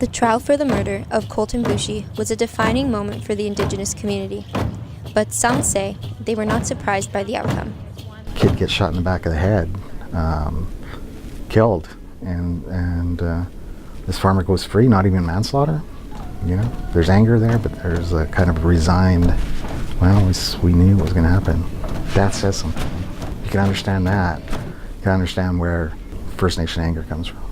The trial for the murder of Colten Boushie was a defining moment for the Indigenous community, but some say they were not surprised by the outcome. Kid gets shot in the back of the head, killed, and this farmer goes free, not even manslaughter. You know, there's anger there, but there's a kind of resigned, well, we knew it was going to happen. That says something. You can understand that. You can understand where First Nation anger comes from.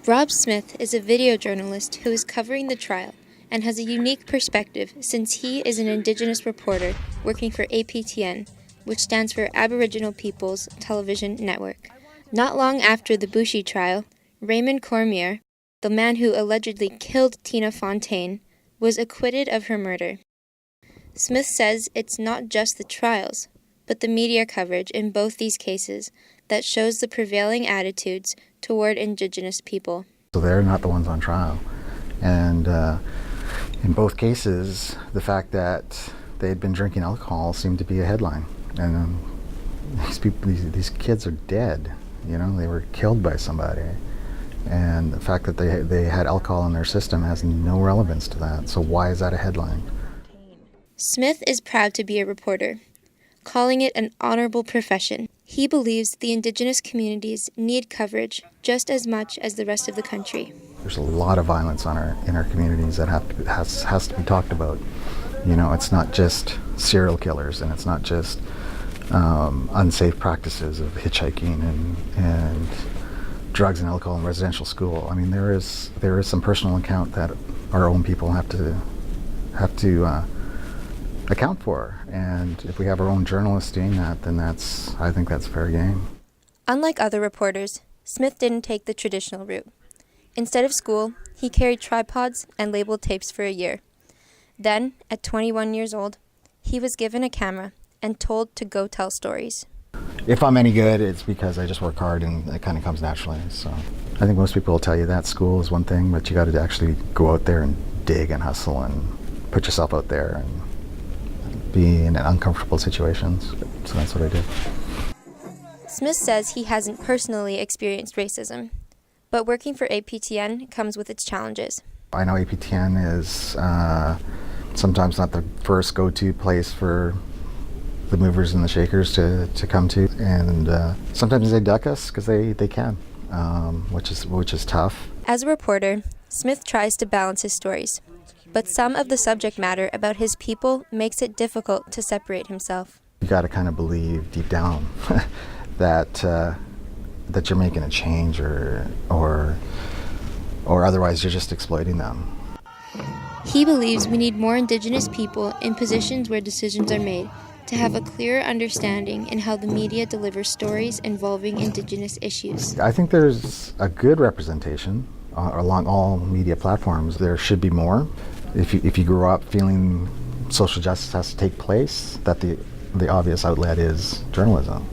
Rob Smith is a video journalist who is covering the trial and has a unique perspective since he is an Indigenous reporter working for APTN, which stands for Aboriginal Peoples Television Network. Not long after the Boushie trial, Raymond Cormier, the man who allegedly killed Tina Fontaine, was acquitted of her murder. Smith says it's not just the trials, but the media coverage in both these cases that shows the prevailing attitudes toward Indigenous people. So they're not the ones on trial. And in both cases, the fact that they had been drinking alcohol seemed to be a headline. And these kids are dead. You know, they were killed by somebody. And the fact that they had alcohol in their system has no relevance to that. So why is that a headline? Smith is proud to be a reporter, calling it an honorable profession. He believes the Indigenous communities need coverage just as much as the rest of the country. There's a lot of violence in our communities that has to be talked about. You know, it's not just serial killers, and it's not just unsafe practices of hitchhiking and drugs and alcohol in residential school. I mean, there is some personal account that our own people have to account for, and if we have our own journalists doing that, then I think that's fair game. Unlike other reporters, Smith didn't take the traditional route. Instead of school, he carried tripods and labeled tapes for a year. Then, at 21 years old, he was given a camera and told to go tell stories. If I'm any good, it's because I just work hard and it kind of comes naturally. So I think most people will tell you that school is one thing, but you got to actually go out there and dig and hustle and put yourself out there and be in uncomfortable situations. So that's what I did. Smith says he hasn't personally experienced racism, but working for APTN comes with its challenges. I know APTN is sometimes not the first go-to place for the movers and the shakers to come to, and sometimes they duck us because they can, which is tough. As a reporter, Smith tries to balance his stories, but some of the subject matter about his people makes it difficult to separate himself. You got to kind of believe deep down that you're making a change, or otherwise you're just exploiting them. He believes we need more Indigenous people in positions where decisions are made to have a clearer understanding in how the media delivers stories involving Indigenous issues. I think there's a good representation along all media platforms. There should be more. If you grow up feeling social justice has to take place, that the obvious outlet is journalism.